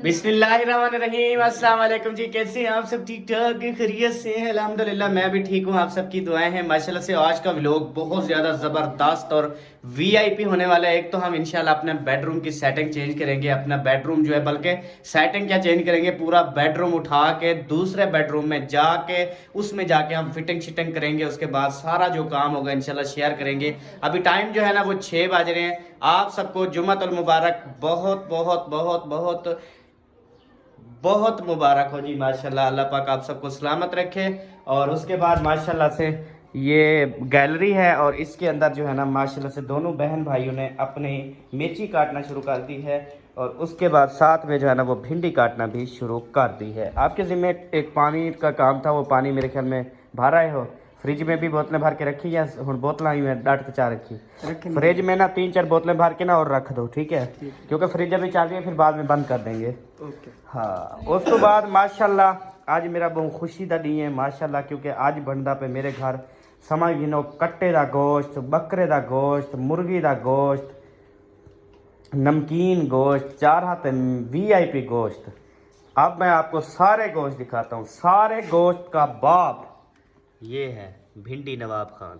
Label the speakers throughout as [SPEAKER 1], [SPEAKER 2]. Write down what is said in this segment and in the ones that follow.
[SPEAKER 1] बिस्मिल्लाहिर्रहमानिर्रहीम। अस्सलाम वालेकुम जी, कैसे हैं आप सब? ठीक ठाक खैरियत से हैं? अल्हम्दुलिल्लाह मैं भी ठीक हूँ। आप सबकी दुआएं हैं माशाल्लाह से। आज का व्लॉग बहुत ज़्यादा ज़बरदस्त और वीआईपी होने वाला है। एक तो हम इंशाल्लाह अपने बेडरूम की सेटिंग चेंज करेंगे। अपना बेडरूम जो है, बल्कि सेटिंग क्या चेंज करेंगे, पूरा बेडरूम उठा के दूसरे बेडरूम में जाके उसमें जाके हम फिटिंग शिटिंग करेंगे। उसके बाद सारा जो काम होगा इंशाल्लाह शेयर करेंगे। अभी टाइम जो है ना वो 6 बज रहे हैं। आप सबको जुम्मतुल मुबारक, बहुत बहुत बहुत बहुत बहुत मुबारक हो जी माशाल्लाह। अल्लाह पाक आप सबको सलामत रखे। और उसके बाद माशाल्लाह से ये गैलरी है और इसके अंदर जो है ना माशाल्लाह से दोनों बहन भाइयों ने अपनी मिर्ची काटना शुरू कर दी है। और उसके बाद साथ में जो है ना वो भिंडी काटना भी शुरू कर दी है। आपके ज़िम्मे एक पानी का काम था, वो पानी मेरे ख्याल में भर आए हो। फ्रिज में भी बोतलें भर के रखी या हुण बोतल आई में डाट चा रखी? फ्रिज में ना 3-4 बोतलें भर के ना और रख दो, ठीक है? क्योंकि फ्रिज अभी चल रही है, फिर बाद में बंद कर देंगे।
[SPEAKER 2] ओके।
[SPEAKER 1] हाँ, उस तो बाद माशाल्लाह आज मेरा बहुत खुशी का दिन है माशाल्लाह, क्योंकि आज बनता पे मेरे घर समझ गिनो कट्टे का गोश्त, बकरे का गोश्त, मुर्गी का गोश्त, नमकीन गोश्त, 4 हाथ वीआईपी गोश्त। अब मैं आपको सारे गोश्त दिखाता हूँ। सारे गोश्त का बाप ये है भिंडी नवाब खान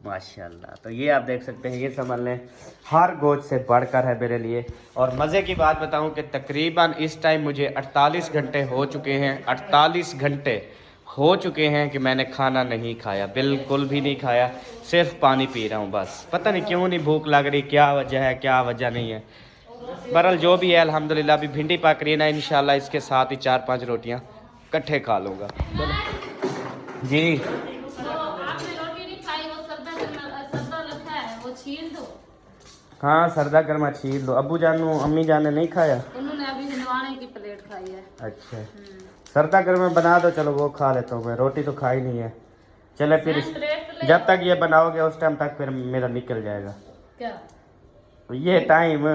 [SPEAKER 1] माशाल्लाह। तो ये आप देख सकते हैं, ये समझ लें हर गोश्त से बढ़कर है मेरे लिए। और मज़े की बात बताऊं कि तकरीबन इस टाइम मुझे 48 घंटे हो चुके हैं। 48 घंटे हो चुके हैं कि मैंने खाना नहीं खाया, बिल्कुल भी नहीं खाया, सिर्फ पानी पी रहा हूँ बस। पता नहीं क्यों नहीं भूख लग रही, क्या वजह है क्या वजह नहीं है। बहरहाल जो भी है अल्हम्दुलिल्लाह। अभी भिंडी पक रही है ना, इंशाल्लाह इसके साथ ही 4-5 रोटियाँ इकट्ठे खा लूँगा जी।
[SPEAKER 3] छील दो।
[SPEAKER 1] हाँ, सरदा गर्मा छील दो। अब्बू जानू अम्मी जान ने नहीं खाया,
[SPEAKER 3] उन्होंने अभी हिंदवाने की प्लेट खाई है।
[SPEAKER 1] अच्छा सरदा गर्मा बना दो, चलो वो खा लेता हूँ मैं। रोटी तो खाई नहीं है। चले फिर जब तक ये बनाओगे उस टाइम तक फिर मेरा निकल जाएगा
[SPEAKER 3] क्या
[SPEAKER 1] ये टाइम।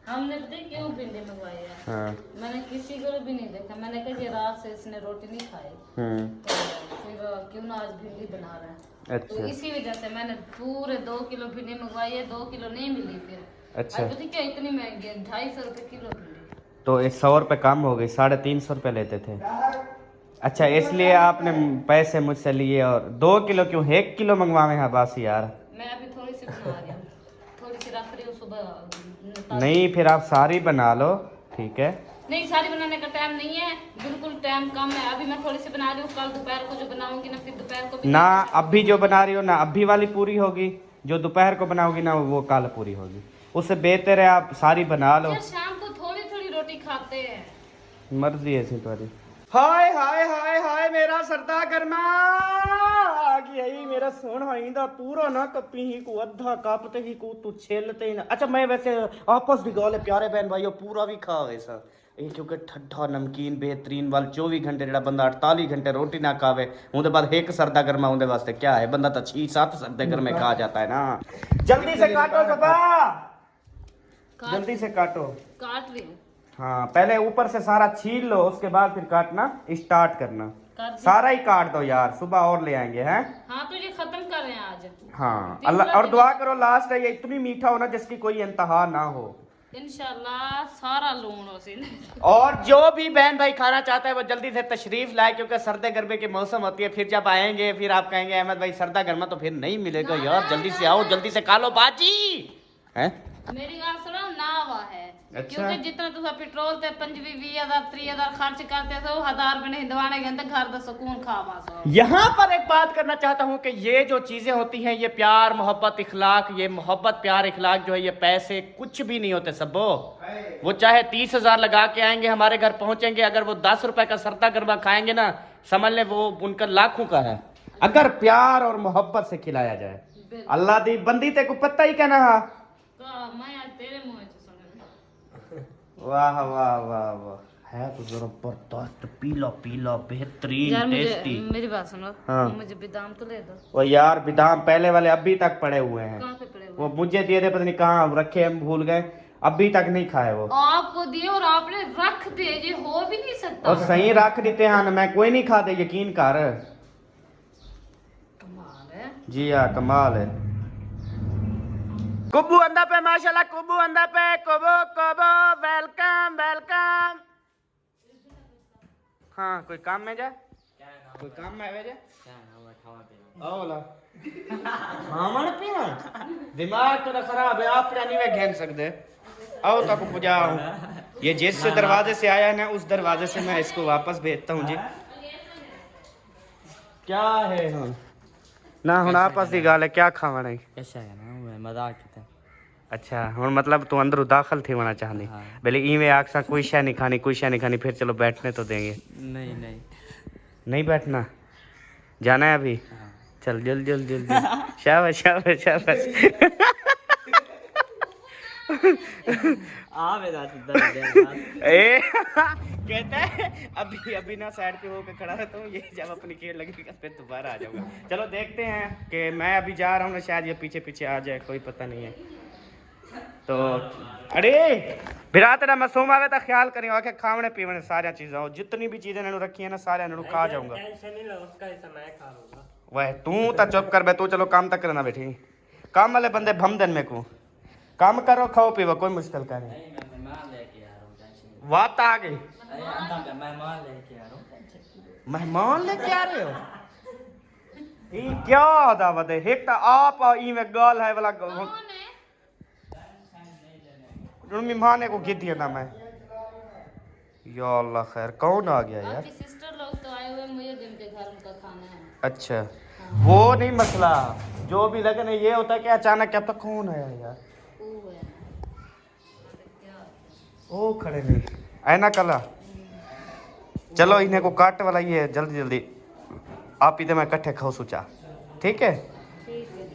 [SPEAKER 3] हमने पता है क्यों भिंडी मंगवाई है?
[SPEAKER 1] हाँ।
[SPEAKER 3] मैंने किसी को भी नहीं देखा। मैंने कहा कि रात से इसने रोटी नहीं खाई, तो फिर क्यों ना आज भिंडी बना रहा है।
[SPEAKER 1] अच्छा।
[SPEAKER 3] तो इसी वजह से मैंने पूरे 2 किलो भिंडी मंगवाई है। 2 किलो नहीं मिली फिर।
[SPEAKER 1] अच्छा।
[SPEAKER 3] अब पता क्या इतनी महंगी है, 250 रुपए किलो भिंडी।
[SPEAKER 1] तो 100 रुपये कम हो गई, 350 रुपये लेते थे। अच्छा, इसलिए आपने पैसे मुझसे लिए। और 2 किलो क्यों, 1 किलो मंगवावे हैं बस यार।
[SPEAKER 3] मैं अभी थोड़ी सी बना रही हूँ, थोड़ी सी रख रही हूँ सुबह।
[SPEAKER 1] नहीं, फिर आप सारी बना लो, ठीक है?
[SPEAKER 3] नहीं, सारी बनाने का टाइम नहीं है, बिल्कुल टाइम कम है। अभी मैं थोड़ी सी बना रही हूँ, कल दोपहर को जो बनाऊंगी ना, फिर दोपहर को भी
[SPEAKER 1] ना अभी जो बना रही हो ना अभी वाली पूरी होगी, जो दोपहर को बनाओगी ना वो कल पूरी होगी। उससे बेहतर है आप सारी बना लो।
[SPEAKER 3] यार शाम को थोड़ी थोड़ी रोटी खाते हैं।
[SPEAKER 1] मर्जी है तुम्हारी। हाय हाय हाय हाय, मेरा सरदा गर्मा आ गया ही। मेरा सोन हाइंदा पूरा ना कपी ही को अद्धा कप ते ही को तू छेलते ही ना। अच्छा, मैं वैसे आपस भी गल है प्यारे बहन भाइयों, पूरा भी खा वैसा ये, क्योंकि ठंडा नमकीन बेहतरीन वाल 24 घंटे जो बंदा 48 घंटे रोटी ना खावे उनके बाद एक सरदा गर्मा उनके वास्ते क्या है? बंदा तो 6-7 सरदे गर्मे खा जाता है ना। जल्दी से काटो सबा, जल्दी से काटो।
[SPEAKER 3] काट रही हूँ।
[SPEAKER 1] हाँ, पहले ऊपर से सारा छील लो, उसके बाद फिर काटना स्टार्ट करना। सारा ही काट दो यार, सुबह और ले आएंगे हैं।
[SPEAKER 3] हाँ, तो ये खत्म कर रहे हैं आज।
[SPEAKER 1] हाँ, अल्लाह और दुआ करो लास्ट है ये इतनी मीठा हो ना जिसकी कोई इंतहा ना हो
[SPEAKER 3] इंशाल्लाह। सारा लून उसी
[SPEAKER 1] और जो भी बहन भाई खाना चाहता है वो जल्दी से तशरीफ लाए, क्योंकि सर्दे गर्मे की मौसम होती है। फिर जब आएंगे फिर आप कहेंगे अहमद भाई सर्दा गर्मा तो फिर नहीं मिलेगा यार, जल्दी से आओ, जल्दी से खा लो बाजी है।
[SPEAKER 3] मेरी बात सुनो, नावा है।
[SPEAKER 1] अच्छा।
[SPEAKER 3] क्योंकि जितना तुम पेट्रोल ते 25-20 30,000 खर्च करते हो, 1000 रुपए हिंदवाने के अंदर घर दा सुकून खावा सो। यहाँ
[SPEAKER 1] पर एक बात करना चाहता हूँ कि ये जो चीजें होती हैं, ये प्यार मोहब्बत इखलाक, ये मोहब्बत प्यार इखलाक जो है, ये पैसे कुछ भी नहीं होते सबो। वो चाहे 30,000 लगा के आएंगे हमारे घर पहुंचेंगे, अगर वो 10 रुपए का सरदा गरबा खाएंगे ना, समझ ले वो उनका लाखों का है, अगर प्यार और मोहब्बत से खिलाया जाए। अल्लाह दी बंदी ते को पता ही कहना है।
[SPEAKER 3] मैं आज तेरे मुंह से सुन।
[SPEAKER 1] वाह वाह वाह वाह, है तो जबरदस्त, पीला पीला बेहतरीन टेस्टी।
[SPEAKER 3] मेरी बात सुनो।
[SPEAKER 1] हाँ।
[SPEAKER 3] मुझे बादाम तो ले दो।
[SPEAKER 1] वो यार बादाम पहले वाले अभी तक पड़े हुए हैं।
[SPEAKER 3] कहाँ पे पड़े हुए?
[SPEAKER 1] वो मुझे दिए थे, पता नहीं कहाँ रखे, हम भूल गए, अभी तक नहीं खाए वो।
[SPEAKER 3] आपको दिए और आपने रख दिए, ये हो भी नहीं सकता।
[SPEAKER 1] और सही रख देते हैं, मैं कोई नहीं खाते, यकीन कर।
[SPEAKER 3] कमाल है
[SPEAKER 1] जी हाँ, कमाल है। कुब्बू अंदा पे माशाल्लाह, कुब्बू अंदा पे, कुब्बू कुब्बू वेलकम। हाँ कोई काम में जा कोई काम में आवे जा ओला खावण पीवण दिमाग तो खराब है आप नहीं वे घेन सकते आओ तक पुजाऊं ये जिस दरवाजे से आया ना उस दरवाजे से मैं इसको वापस भेजता हूँ जी क्या है हम ना हुन आपस दी गल है क्या खावण है
[SPEAKER 2] कैसा है ना मैं मजाक किया
[SPEAKER 1] अच्छा हुन मतलब तू अंदर दाखिल थी होना चाहनी
[SPEAKER 2] हाँ।
[SPEAKER 1] भले इवें आखसा कोई शय नहीं खानी कोई शय नहीं खानी फिर चलो बैठने तो देंगे
[SPEAKER 2] नहीं नहीं
[SPEAKER 1] नहीं बैठना जाना है अभी
[SPEAKER 2] हाँ।
[SPEAKER 1] चल जल्दी जल्दी जल्दी शाबाश शाबाश शाबाश
[SPEAKER 2] आ मेरा सीधा
[SPEAKER 1] ए कहता है अभी अभी ना साइड पे होकर खड़ा रहता हूँ ये जब अपनी केड़ लगेगा फिर दोबारा आ जाऊंगा चलो देखते हैं कि मैं अभी जा रहा हूँ ना शायद ये पीछे पीछे आ जाए कोई पता नहीं है तो अरे बिरा तेरा मासूम आवे तो ख्याल करें आके खावने पीवने सारी चीज़ें जितनी भी चीज़ें इन्होंने रखी है ना सारे इन्होंने खा जाऊंगा वह तू तो चुप कर बे तू चलो काम तक करना बैठी काम वाले बंदे भम दिन में को काम करो खाओ पीवो कोई मुश्किल का नहीं
[SPEAKER 2] मेहमान लेके आ रहा हूँ टेंशन
[SPEAKER 1] बात आ गई
[SPEAKER 2] मेहमान लेके आ रहा हूँ टेंशन
[SPEAKER 1] मेहमान लेके आ रहे हो ये क्या दावत है एक तो आप ई में गाल है वाला मेहमान को गिर दिया ना मैं या अल्लाह खैर कौन आ गया यार
[SPEAKER 3] आपकी सिस्टर लोग तो आए हुए मुझे दिन के घर उनका खाना है
[SPEAKER 1] अच्छा वो नहीं मसला जो भी लगन है ये होता है कि अचानक क्या तो कौन आया यार
[SPEAKER 3] वो है
[SPEAKER 1] ओ खड़े नहीं ऐना कला चलो इन्हें को काट वाला ये है जल्दी जल्दी आप इधर मैं इकट्ठे खाओ सोचा ठीक है
[SPEAKER 3] ठीक है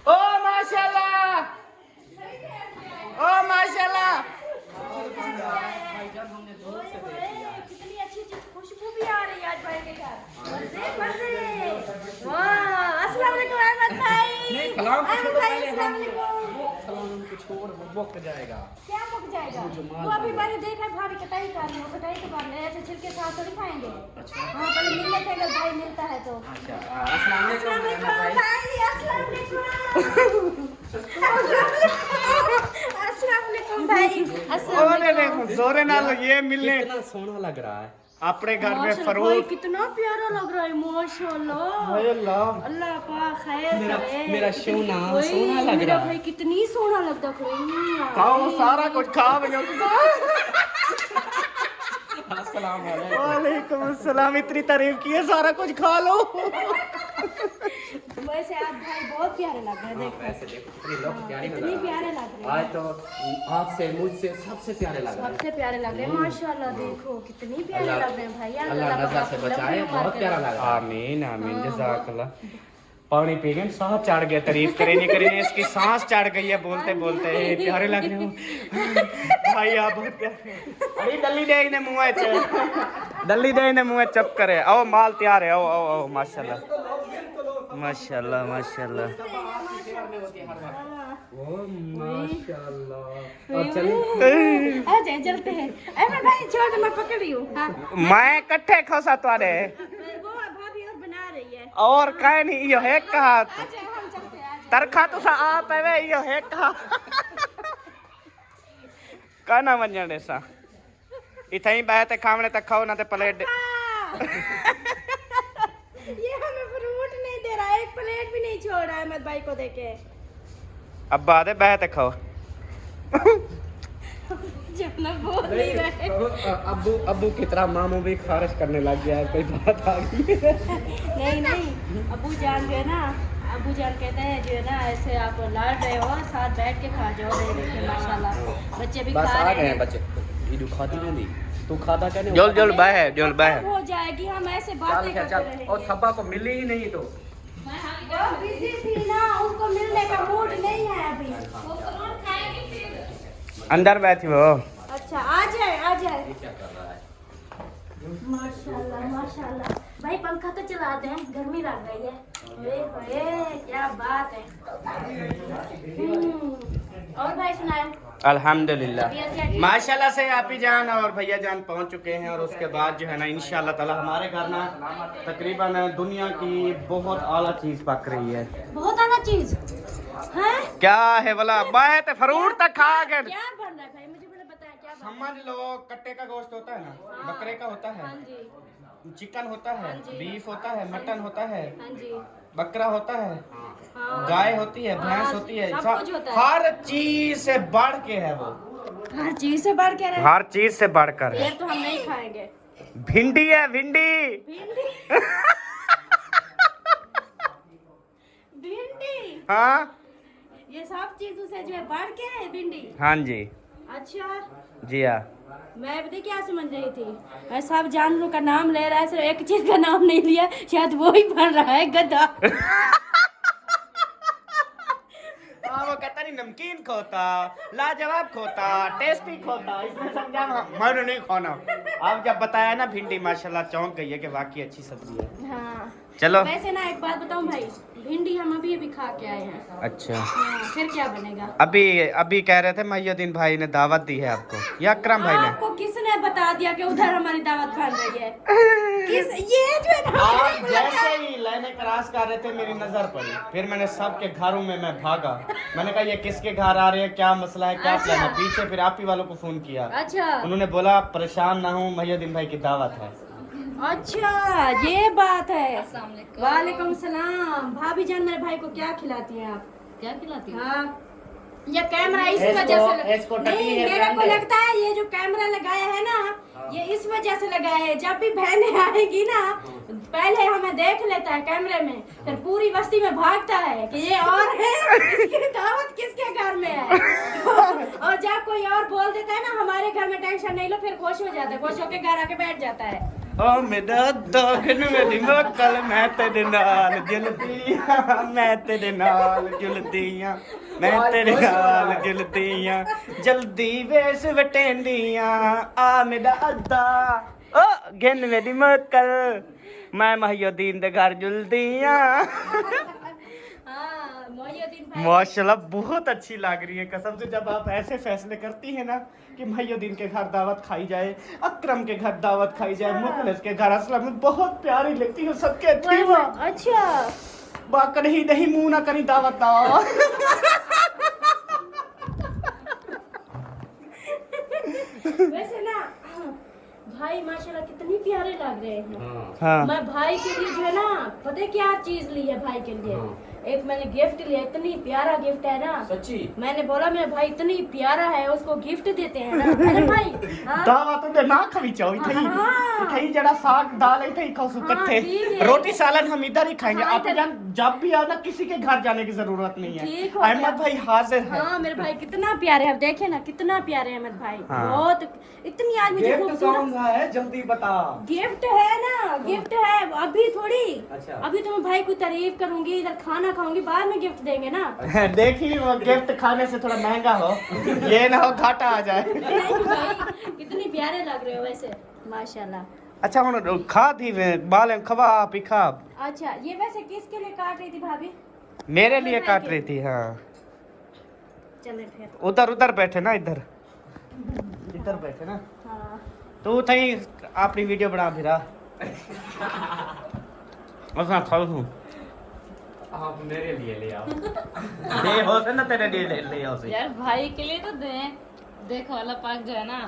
[SPEAKER 1] ओ माशाल्लाह ओ माशाल्लाह
[SPEAKER 4] कितनी अच्छी अच्छी खुशबू भी आ रही है आज भाई के घर मजे मजे वाह अस्सलाम वालेकुम अहमद भाई अहमद भाई अस्सलाम वालेकुम
[SPEAKER 2] छोड़ मुक जाएगा
[SPEAKER 4] क्या मुक जाएगा वो अभी मैंने देखा भाभी कटाई कर रही हो कटाई के बाद ऐसे छिलके साथ थोड़ी खाएंगे हाँ पहले मिल लेते हैं अगर भाई मिलता है तो अस्सलाम वालेकुम भाई अस्सलाम वालेकुम अस्सलाम वालेकुम भाई अस्सलाम
[SPEAKER 1] ओरे देखो जोरे नाल ये मिलने
[SPEAKER 2] कितना सोना लग रहा है
[SPEAKER 1] अपने घर में
[SPEAKER 4] माशाल्लाह भाई
[SPEAKER 1] फरूट
[SPEAKER 4] कितना प्यारा लग रहा है माशाल्लाह
[SPEAKER 1] हाय अल्लाह
[SPEAKER 4] अल्लाह पाक खैर करे
[SPEAKER 2] मेरा सोना
[SPEAKER 4] वही,
[SPEAKER 2] सोना लग
[SPEAKER 4] मेरा
[SPEAKER 2] रहा है
[SPEAKER 4] भाई कितनी सोना लगता है
[SPEAKER 1] खाओ सारा कुछ खा भैया
[SPEAKER 2] अस्सलाम वालेकुम
[SPEAKER 1] वालेकुम अस्सलाम इतनी तारीफ की है सारा कुछ खा लो
[SPEAKER 4] वैसे आप भाई बहुत प्यारे लग रहे हैं देखो
[SPEAKER 2] ऐसे देखो कितनी लोग प्यारी
[SPEAKER 4] कितनी प्यारे लग रहे हैं
[SPEAKER 2] आज तो आपसे मुझसे सबसे प्यारे लग रहा है
[SPEAKER 4] सबसे प्यारे लग रहे हैं माशाल्लाह देखो कितनी प्यारे लग रहे हैं भाई
[SPEAKER 2] अल्लाह नजर से बचाए बहुत प्यारा लग रहा है
[SPEAKER 1] आमीन आमीन जज़ाकल्लाह पानी पी गए सांस चढ़ गया तारीफ करे नहीं करे इसकी सांस चढ़ गई है बोलते बोलते प्यारे लग रहे हो भाई आप बहुत प्यारे अरे दल्ली दे इन्हें मुंह च दल्ली दे इन्हें मुंह चप करे आओ माल तैयार है आओ आओ आओ माशाल्लाह माशाल्लाह माशाल्लाह
[SPEAKER 2] ओ माशाल्लाह और चलिए
[SPEAKER 4] आ जाए चलते हैं अरे भाई छोड़ दो मैं पकड़ रही हूँ हाँ
[SPEAKER 1] मैं इकट्ठे खोसा तुआरे
[SPEAKER 4] वो भाभी और बना रही है
[SPEAKER 1] और कह नहीं यो है कहा
[SPEAKER 4] आ जाए हम चलते हैं
[SPEAKER 1] तरखा तो सा आप है यो है कहा कहना वंजण सा इथे ही बैठे खावने तक खाओ ना ते प्लेट
[SPEAKER 4] ये हमें फ्रूट नहीं दे रहा एक प्लेट भी नहीं छोड़ रहा है अहमद भाई को देके
[SPEAKER 1] अब्बा दे बैठे खाओ
[SPEAKER 4] जितना बोल नहीं रहे
[SPEAKER 2] अब्बू अब्बू की तरह मामू भी खारिश करने लग गया है कोई बात आ गई
[SPEAKER 4] नहीं नहीं अबू जान जो है ना अबू जान कहते हैं जो है ना ऐसे आप लड़ रहे हो साथ बैठ के खा जाओ दे देखिए माशाल्लाह बच्चे भी
[SPEAKER 2] बस
[SPEAKER 4] खा
[SPEAKER 2] आ
[SPEAKER 4] रहे
[SPEAKER 2] गए
[SPEAKER 4] हैं
[SPEAKER 2] बच्चे ये जो खाती नहीं तू खाता क्या नहीं
[SPEAKER 1] जोल जोल बह जोल बह
[SPEAKER 4] कब हो जाएगी हम ऐसे
[SPEAKER 2] चल
[SPEAKER 4] बातें
[SPEAKER 2] क्या
[SPEAKER 4] करते
[SPEAKER 2] चल
[SPEAKER 4] रहेंगे
[SPEAKER 2] और सब्बा को मिली ही नहीं तो
[SPEAKER 4] वो बिजी थी ना उनको मिलने का मूड नहीं है अभी
[SPEAKER 1] अंदर बैठी हो
[SPEAKER 4] अच्छा आ जाए
[SPEAKER 2] क्या कर रहा है
[SPEAKER 4] माशाल्लाह माशाल्लाह भाई पंखा तो चला दें गर्मी लग गई है ओए क्या बात है और भाई सुनाए
[SPEAKER 1] अल्हम्दुलिल्लाह माशाल्लाह से आप ही जान और भैया जान पहुंच चुके हैं और उसके बाद जो है ना इंशाल्लाह ताला हमारे घर ना तकरीबन दुनिया की बहुत आला चीज पक रही है
[SPEAKER 4] बहुत आना चीज है
[SPEAKER 1] क्या है बोला बाय ते फ्रूट तक खा गए
[SPEAKER 4] क्या बन रहा है भाई मुझे पहले बताया क्या बात?
[SPEAKER 1] समझ लो कट्टे का गोश्त होता है ना, बकरे का होता है,
[SPEAKER 4] हाँ जी,
[SPEAKER 1] चिकन होता है,
[SPEAKER 4] हाँ जी।
[SPEAKER 1] बीफ होता है, मटन होता है,
[SPEAKER 4] हाँ जी,
[SPEAKER 1] बकरा होता है,
[SPEAKER 4] हाँ,
[SPEAKER 1] गाय होती है, भैंस
[SPEAKER 4] हाँ,
[SPEAKER 1] होती है,
[SPEAKER 4] सब कुछ होता है।
[SPEAKER 1] हर चीज से बढ़ के है वो,
[SPEAKER 4] हर चीज से बढ़ के रहे।
[SPEAKER 1] हर चीज से बढ़कर है।
[SPEAKER 4] फिर तो हम नहीं खाएंगे।
[SPEAKER 1] भिंडी है, भिंडी।
[SPEAKER 4] भिंडी भिंडी,
[SPEAKER 1] हाँ
[SPEAKER 4] ये सब चीजों से जो है बढ़ के है भिंडी।
[SPEAKER 1] हाँ जी,
[SPEAKER 4] अच्छा,
[SPEAKER 1] जी हाँ।
[SPEAKER 4] मैं पता क्या समझ रही थी, मैं सब जानवरों का नाम ले रहा है, सिर्फ एक चीज का नाम नहीं लिया, शायद वो ही बन रहा है गधा।
[SPEAKER 1] वो कहता नहीं नमकीन खोता, लाजवाब खोता, टेस्टी खोता, इसमें समझा मैंने नहीं खाना। अब जब बताया ना भिंडी, माशाल्लाह चौंक गई है कि वाकई अच्छी सब्जी है।
[SPEAKER 4] हाँ,
[SPEAKER 1] चलो।
[SPEAKER 4] वैसे ना एक बात बताऊं भाई, भिंडी हम अभी खा के आए हैं।
[SPEAKER 1] अच्छा,
[SPEAKER 4] हाँ, फिर क्या बनेगा?
[SPEAKER 1] अभी कह रहे थे महियुद्दीन भाई ने दावत दी है आपको, या अकरम भाई ने?
[SPEAKER 4] आपको किसने बता दिया कि उधर हमारी दावत बन रही है? किस ये जो है ना,
[SPEAKER 1] आप जैसे ही लाइनें क्रॉस कर रहे थे मेरी नजर पड़ी, फिर मैंने सबके घरों में मैं भागा, मैंने कहा ये किसके घर आ रहे हैं, क्या मसला है, क्या
[SPEAKER 4] अच्छा।
[SPEAKER 1] प्लान है। पीछे फिर आप ही वालों को फोन किया,
[SPEAKER 4] अच्छा
[SPEAKER 1] उन्होंने बोला परेशान ना हो, महियुद्दीन भाई की दावत है।
[SPEAKER 4] अच्छा, ये बात है।
[SPEAKER 3] अस्सलाम वालेकुम।
[SPEAKER 4] वालेकुम सलाम। भाभी जान, मेरे भाई को क्या खिलाती हैं आप?
[SPEAKER 3] क्या खिलाती हो?
[SPEAKER 4] हाँ, ये कैमरा इस
[SPEAKER 1] इसको-
[SPEAKER 4] वजह से
[SPEAKER 1] इसको टटी
[SPEAKER 4] नहीं,
[SPEAKER 1] है
[SPEAKER 4] मेरे को
[SPEAKER 1] ब्रांड है।
[SPEAKER 4] लगता है ये जो कैमरा लगाया है ना, ये इस वजह से लगाया है, जब भी बहनें आएगी ना, पहले हमें देख लेता है कैमरे में, फिर पूरी बस्ती में भागता है कि ये और है, इसकी दावत किसके घर में है। और जब कोई और बोल देता है ना हमारे घर में, टेंशन नहीं लो, फिर खुश हो जाता है, खुश होकर घर आके बैठ जाता है।
[SPEAKER 1] ओ मेरा दोगन मेरी मक्कल, मैं तेरे नाल जुलदियां, मैं तेरे नाल जुलदियां, मैं तेरे नाल जुलदियां, जल्दी वेस वटेंदियां, आ मेरा अद्दा, ओ गिन मेरी मक्कल, मैं महियुद्दीन दे घर जुलदियां।
[SPEAKER 4] हाँ, मोहिउद्दीन भाई।
[SPEAKER 1] माशाल्लाह बहुत अच्छी लग रही है कसम से, जब आप ऐसे फैसले करती है ना कि महियुद्दीन के घर दावत खाई जाए, अकरम के घर दावत खाई जाए, मुखलिस के घर, असलम बहुत प्यारी लगती है सबके अच्छी।
[SPEAKER 4] अच्छा,
[SPEAKER 1] बाकर ही नहीं मुंह ना करी दावत दा।
[SPEAKER 4] वैसे ना भाई माशाल्लाह कितनी प्यारे लग रहे हैं।
[SPEAKER 1] हाँ
[SPEAKER 4] मैं भाई के लिए जो है ना, पता है क्या चीज ली है भाई के लिए? एक मैंने गिफ्ट लिया, इतनी प्यारा गिफ्ट है ना,
[SPEAKER 2] सच्ची?
[SPEAKER 4] मैंने बोला मेरा भाई इतनी प्यारा है, उसको गिफ्ट देते हैं ना। अरे भाई, हाँ,
[SPEAKER 1] दावत दे ना खवी चाहो इथई,
[SPEAKER 4] हाँ।
[SPEAKER 1] इथई जड़ा साग दाल इथई खाओ
[SPEAKER 4] हाँ,
[SPEAKER 1] कट्ठे,
[SPEAKER 4] ठीक है।
[SPEAKER 1] रोटी सालन हम इधर ही खाएंगे।
[SPEAKER 4] हाँ,
[SPEAKER 1] आप
[SPEAKER 4] इधर-
[SPEAKER 1] जान जब भी आना किसी के घर जाने की जरूरत नहीं
[SPEAKER 4] ठीक
[SPEAKER 1] है,
[SPEAKER 4] हो गया।
[SPEAKER 1] अहमद भाई हाजिर है।
[SPEAKER 4] हाँ मेरे भाई कितना प्यारे है, देखे ना कितना प्यारे है मेरे भाई।
[SPEAKER 1] हाँ।
[SPEAKER 4] बहुत, इतनी आज मुझे खूबसूरत
[SPEAKER 2] सा है, जल्दी बता।
[SPEAKER 4] गिफ्ट है ना, गिफ्ट है, अभी थोड़ी।
[SPEAKER 2] अच्छा।
[SPEAKER 4] अभी तो मैं भाई को तारीफ करूंगी, इधर खाना खाऊंगी, बाद में गिफ्ट देंगे ना।
[SPEAKER 1] देखिए वो गिफ्ट खाने से थोड़ा महंगा हो, ये ना हो घाटा आ जाए।
[SPEAKER 4] नहीं भाई, कितनी प्यारे लग रहे हो वैसे, माशाल्लाह।
[SPEAKER 1] अच्छा हुन खा दी बाल खवा पिखा,
[SPEAKER 4] अच्छा, ये वैसे किसके लिए काट रही थी भाभी?
[SPEAKER 1] मेरे लिए काट रही थी। हाँ
[SPEAKER 4] चले फिर।
[SPEAKER 1] उधर उधर बैठे ना, इधर इधर बैठे ना,
[SPEAKER 4] हाँ,
[SPEAKER 1] तो थई अपनी वीडियो बना फिरा। उसना खाओ हूं
[SPEAKER 2] आप मेरे लिए ले आओ।
[SPEAKER 1] दे हो से ना तेरे लिए ले आओ से।
[SPEAKER 3] यार भाई के लिए तो दें, देखो अल्लाह पाक जो है ना,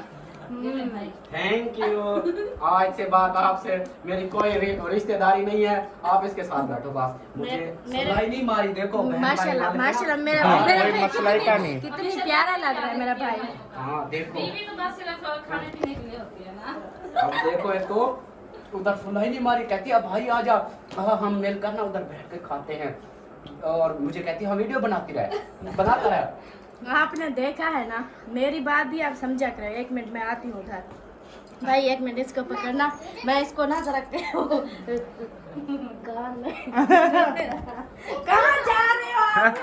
[SPEAKER 3] ये ले भाई।
[SPEAKER 2] Thank you. आज से बात आपसे मेरी कोई रिश्तेदारी नहीं है, आप इसके साथ बैठो बस। मुझे
[SPEAKER 4] मेरे-
[SPEAKER 2] सुनाई नहीं मारी, देखो बहन भाई
[SPEAKER 4] माशाल्लाह
[SPEAKER 2] वाले ना।
[SPEAKER 4] माशाल्लाह, मेरा
[SPEAKER 1] हाँ,
[SPEAKER 4] मेरा
[SPEAKER 1] कोई
[SPEAKER 4] भाई
[SPEAKER 1] मसला ही का नहीं।
[SPEAKER 4] कितनी प्यारा लग रहा है मेरा भाई।
[SPEAKER 2] हाँ देखो,
[SPEAKER 3] बीवी तो बस सिर्फ खाने पीने के लिए होती है ना।
[SPEAKER 2] अब देखो इसको, उधर सुनाई नहीं मारी, कहती है भाई आ जा, हम मिलकर ना उधर बैठ के खाते हैं, और मुझे कहती है हम वीडियो बनाती रहे, बनाता रहे।
[SPEAKER 4] आपने देखा है ना, मेरी बात भी आप समझा करें। एक मिनट में आती हूँ उधर। भाई एक मिनट इसको पकड़ना, मैं इसको ना जरा कान में कहाँ जा रहे हो आप?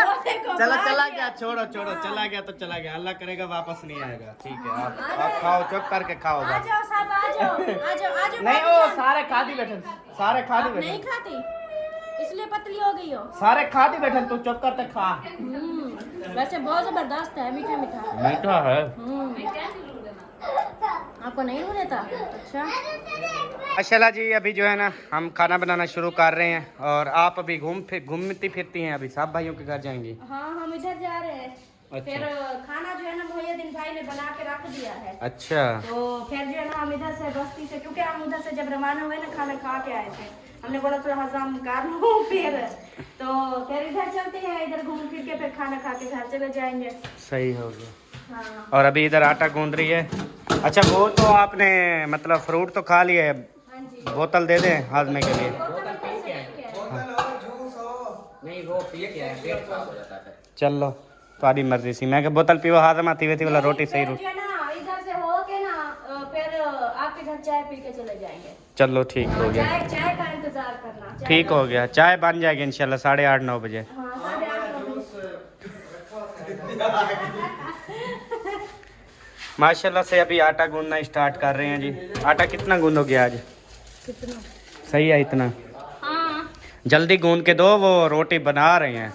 [SPEAKER 4] वो देखो,
[SPEAKER 1] चला
[SPEAKER 4] भाग
[SPEAKER 1] चला
[SPEAKER 4] गया।
[SPEAKER 1] गया, छोड़ो छोड़ो, चला गया तो चला गया, अल्लाह करेगा वापस नहीं आएगा। ठीक है, आप खाओ, चुप करके खाओ
[SPEAKER 4] आ
[SPEAKER 1] बस।
[SPEAKER 4] जाओ सब, आ जाओ आ जाओ आ जाओ।
[SPEAKER 1] नहीं
[SPEAKER 4] भाभी
[SPEAKER 1] ओ
[SPEAKER 4] जान।
[SPEAKER 1] सारे खादी बैठे, सारे खादी
[SPEAKER 4] आप नहीं
[SPEAKER 1] बैठे,
[SPEAKER 4] खाती इसलिए पतली हो गई हो।
[SPEAKER 1] सारे खादी बैठे, तू चुप करके खा।
[SPEAKER 4] वैसे बहुत जबरदस्त है, मीठा मीठा।
[SPEAKER 1] मीठा है।
[SPEAKER 4] आपको नहीं हो रहता? अच्छा,
[SPEAKER 1] माशाल्लाह जी, अभी जो है ना हम खाना बनाना शुरू कर रहे हैं, और आप अभी घूमती फिरती हैं, अभी साहब भाइयों के घर जाएंगी।
[SPEAKER 4] हाँ हम इधर जा रहे हैं।
[SPEAKER 1] अच्छा।
[SPEAKER 4] फिर खाना जो है ना मोहिउद्दीन भाई ने मैंने बना के रख दिया है।
[SPEAKER 1] अच्छा
[SPEAKER 4] तो फिर जो है ना हम इधर से बस्ती से, क्योंकि हम उधर से जब रवाना हुए ना खाना खा के आए थे, हमने बोला थोड़ा हजम कर लो फिर इधर चलते हैं, इधर घूम फिर के फिर खाना खा के घर चले जाएंगे।
[SPEAKER 1] सही हो गया।
[SPEAKER 4] हाँ
[SPEAKER 1] और अभी इधर आटा गूंद रही है। अच्छा वो तो आपने मतलब फ्रूट तो खा लिया है,
[SPEAKER 4] हाँ जी।
[SPEAKER 1] बोतल दे दें हाजमे के लिए।
[SPEAKER 2] नहीं वो पिए क्या है, पेट खराब हो जाता है फिर।
[SPEAKER 1] चलो तुम्हारी मर्जी सी, मैं बोतल पीवा हाजमा थी थी वाला रोटी सही
[SPEAKER 4] फिर
[SPEAKER 1] रोटी।
[SPEAKER 4] जो है ना इधर से हो के ना फिर आपके घर चाय पी के चले जाएंगे।
[SPEAKER 1] चलो ठीक हो गया,
[SPEAKER 4] चाय का इंतजार करना। चाय
[SPEAKER 1] ठीक
[SPEAKER 4] का-
[SPEAKER 1] हो गया। चाय बन जाएगी इंशाल्लाह 8:30-9 बजे।
[SPEAKER 4] हाँ 8:30
[SPEAKER 1] माशाल्लाह से अभी आटा गूंदना स्टार्ट कर रहे हैं जी। आटा कितना गूंदोगे आज?
[SPEAKER 3] कितना?
[SPEAKER 1] सही है इतना?
[SPEAKER 3] हाँ
[SPEAKER 1] जल्दी गूंद के दो, वो रोटी बना रहे हैं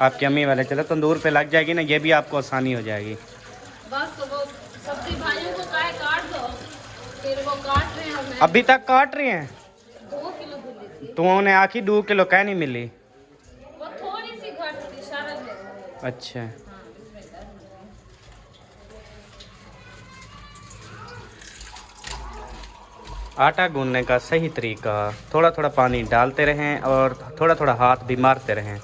[SPEAKER 1] आपकी अम्मी वाले। चलो तंदूर पे लग जाएगी ना, ये भी आपको आसानी हो जाएगी।
[SPEAKER 3] बस वो सब्जी भाइयों को काय काट दो, फिर वो काट रहे हैं। मैं
[SPEAKER 1] अभी तक काट रही हैं?
[SPEAKER 3] 2 किलो बोली थी,
[SPEAKER 1] तो उन्हें आखिर 2 किलो कह नहीं मिली?
[SPEAKER 3] वो थोड़ी सी घट थी शायद।
[SPEAKER 1] अच्छा आटा गूंदने का सही तरीका, थोड़ा थोड़ा पानी डालते रहें और थोड़ा थोड़ा हाथ भी मारते रहें,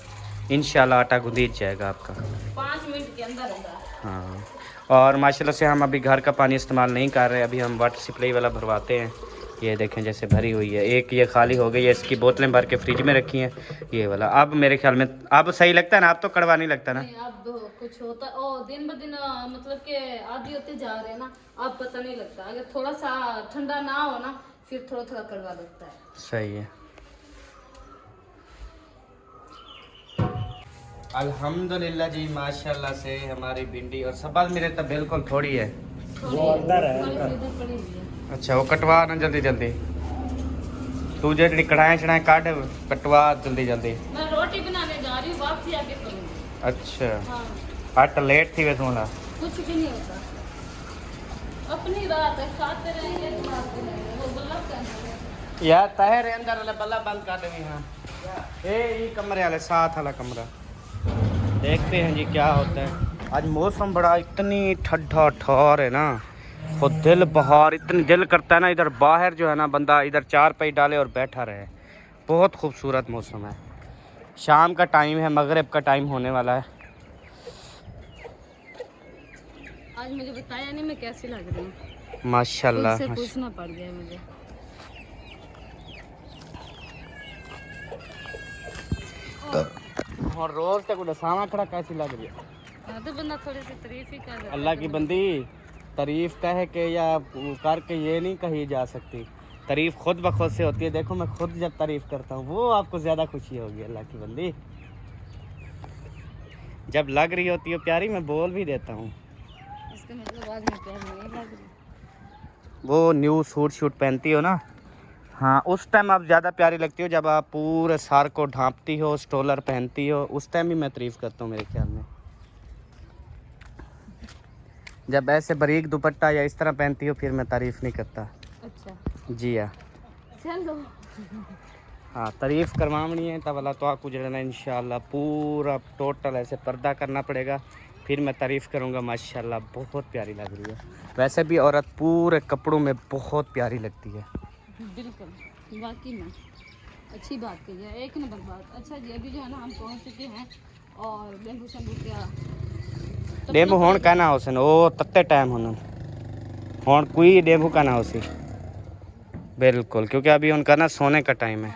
[SPEAKER 1] इंशाल्लाह आटा गूंद जाएगा आपका
[SPEAKER 3] 5 मिनट के अंदर होगा।
[SPEAKER 1] हाँ। और माशाल्लाह से हम अभी घर का पानी इस्तेमाल नहीं कर रहे, अभी हम वाटर सप्लाई वाला भरवाते हैं। ये देखें जैसे भरी हुई है, एक ये खाली हो गई है, इसकी बोतलें भर के फ्रिज में रखी हैं ये वाला। अब मेरे ख्याल में अब सही लगता है ना? अब तो कड़वा नहीं लगता ना?
[SPEAKER 3] नहीं, अब कुछ होता ओ दिन ब दिन मतलब के आदि होते जा रहे हैं ना, अब पता नहीं लगता। अगर थोड़ा सा ठंडा ना हो ना, फिर थोड़ा थोड़ा कड़वा लगता है।
[SPEAKER 1] सही है। अल्हम्दुलिल्लाह जी, माशाल्लाह से हमारी भिंडी और सब्ज़ मेरे तो बिल्कुल थोड़ी है।
[SPEAKER 3] वो अंदर है, इधर पड़ी हुई है।
[SPEAKER 1] अच्छा वो कटवा ना जल्दी जल्दी, तू जी कढ़ाई चढ़ाई काट कटवा जल्दी जल्दी।
[SPEAKER 3] मैं रोटी बनाने जा रही हूँ, वापसी आके करूँगी।
[SPEAKER 1] अच्छा
[SPEAKER 3] हाँ
[SPEAKER 1] आटा लेट थी वे थोड़ा।
[SPEAKER 3] कुछ भी नहीं होता, अपनी रात है, खाते रहेंगे खाते रहेंगे। वो बल्लभ का है।
[SPEAKER 1] यार तहर अंदर वाला बल्ला बंद कर दे। हाँ ये कमरे वाले साथ वाला कमरा, देखते हैं जी क्या होता है। आज मौसम बड़ा इतनी ठंडा ठहर है ना, खुद दिल बहार इतनी दिल करता है ना, इधर बाहर जो है ना बंदा इधर चारपाई डाले और बैठा रहे। बहुत खूबसूरत मौसम है। शाम का टाइम है, मगरिब का टाइम होने वाला है।
[SPEAKER 3] आज मुझे बताया नहीं मैं कैसी लग रही हूँ,
[SPEAKER 1] माशाल्लाह
[SPEAKER 3] खुद से पूछना पड़ गया मुझे।
[SPEAKER 1] और रोज तक सामा खड़ा कैसी लग रही है?
[SPEAKER 3] हाँ, तो बंदा थोड़ी सी तारीफ ही कर देता
[SPEAKER 1] अल्लाह
[SPEAKER 3] है।
[SPEAKER 1] की बंदी, तारीफ कह के या करके ये नहीं कही जा सकती, तारीफ खुद ब खुद से होती है। देखो मैं खुद जब तारीफ करता हूँ वो आपको ज़्यादा खुशी होगी। अल्लाह की बंदी जब लग रही होती है प्यारी, मैं बोल भी देता हूँ।
[SPEAKER 3] इसका मतलब आज मैं प्यारी नहीं लग रही।
[SPEAKER 1] वो न्यू सूट शूट पहनती हो ना, हाँ उस टाइम आप ज़्यादा प्यारी लगती हो। जब आप पूरे सार को ढांपती हो, स्टोलर पहनती हो, उस टाइम भी मैं तारीफ करता हूँ मेरे ख्याल में। जब ऐसे बारीक दुपट्टा या इस तरह पहनती हो फिर मैं तारीफ नहीं करता।
[SPEAKER 3] अच्छा
[SPEAKER 1] जी हाँ
[SPEAKER 3] चलो,
[SPEAKER 1] हाँ तारीफ करवानी है तब अल्लाह तो आपको जड़ना इंशाल्लाह पूरा टोटल ऐसे पर्दा करना पड़ेगा, फिर मैं तारीफ़ करूँगा। माशाल्लाह बहुत प्यारी लग रही है। वैसे भी औरत पूरे कपड़ों में बहुत प्यारी लगती है।
[SPEAKER 3] बिल्कुल वाकई में अच्छी बात कही है, एक नंबर बात। अच्छा जी अभी जो है ना हम पहुंच चुके हैं और बेम्बू शंबू क्या
[SPEAKER 1] डेमू होन कहना हुसन ओ तत्ते टाइम होना होन कोई डेमू कहना होसी बिल्कुल, क्योंकि अभी उनका ना सोने का टाइम है।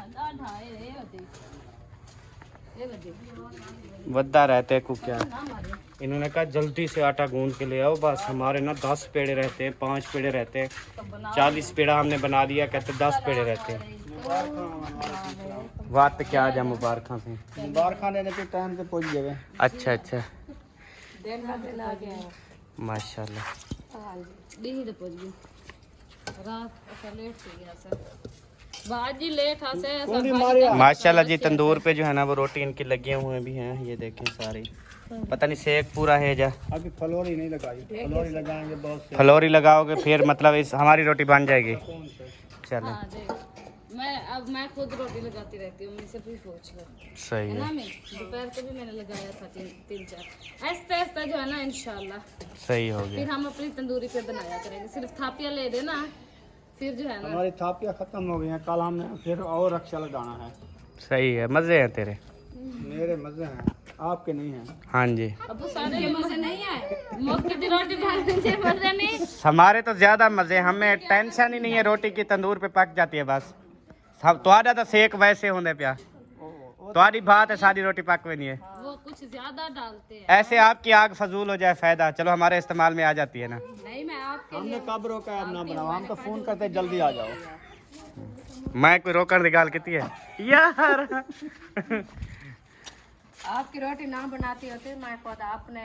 [SPEAKER 1] वद्दा रहते को क्या, इन्होंने कहा जल्दी से आटा गूंद के ले आओ। बस हमारे ना 10 पेड़े रहते हैं, 5 पेड़े रहते हैं, 40 पेड़ा हमने बना दिया, कहते 10 पेड़े रहते हैं। बात क्या आ जा मुबारक से
[SPEAKER 2] मुबारक देने के टाइम पे पहुंच गए।
[SPEAKER 1] अच्छा अच्छा माशाल्लाह। माशाल्लाह जी तंदूर पे जो है ना वो रोटी इनकी लगे हुए भी हैं, ये देखें सारी। पता नहीं सेक पूरा है जा,
[SPEAKER 2] अभी फलोरी नहीं लगाई, फलोरी लगाएंगे बहुत से।
[SPEAKER 1] फलोरी लगाओगे फिर मतलब इस हमारी रोटी बन जाएगी। चलो
[SPEAKER 3] मैं खुद रोटी लगाती रहती हूँ, मुझसे भी पूछ लो।
[SPEAKER 1] सही
[SPEAKER 3] है ना,
[SPEAKER 1] है,
[SPEAKER 3] मैं दोपहर को भी मैंने लगाया था तीन चार। ऐसा ऐसा जो है ना इंशाल्लाह
[SPEAKER 1] सही हो
[SPEAKER 3] फिर
[SPEAKER 1] गया।
[SPEAKER 3] हम अपनी तंदूरी पे बनाया करेंगे। सिर्फ थापियाँ ले देना, फिर जो है ना।
[SPEAKER 5] हमारी थापियाँ खत्म हो गई हैं, कल हमने फिर और रक्षा लगाना है।
[SPEAKER 1] सही है, मजे हैं तेरे।
[SPEAKER 5] मेरे मजे हैं, आपके नहीं हैं।
[SPEAKER 1] हाँ जी,
[SPEAKER 3] अब सारे के मजे नहीं है, मक्के की रोटी खाने से मजे नहीं।
[SPEAKER 1] हमारे तो ज्यादा मजे, हमें टेंशन ही नहीं है, रोटी की तंदूर पे पक जाती है बस। सब तुम्हारा तो सेक वैसे होने पे, तुम्हारी बात है सारी रोटी पक नहीं है।
[SPEAKER 3] वो कुछ ज्यादा डालते हैं।
[SPEAKER 1] ऐसे आपकी आग फजूल हो जाए फायदा, चलो हमारे इस्तेमाल में आ जाती है ना।
[SPEAKER 3] नहीं, मैं आपके
[SPEAKER 5] हमने कब रोका है, अब ना बनाओ, हम तो फोन करते हैं, जल्दी आ जाओ।
[SPEAKER 1] मैं कोई रोकर निकाल कितनी है यार।
[SPEAKER 4] आपकी रोटी ना बनाती होती मैं खुद अपने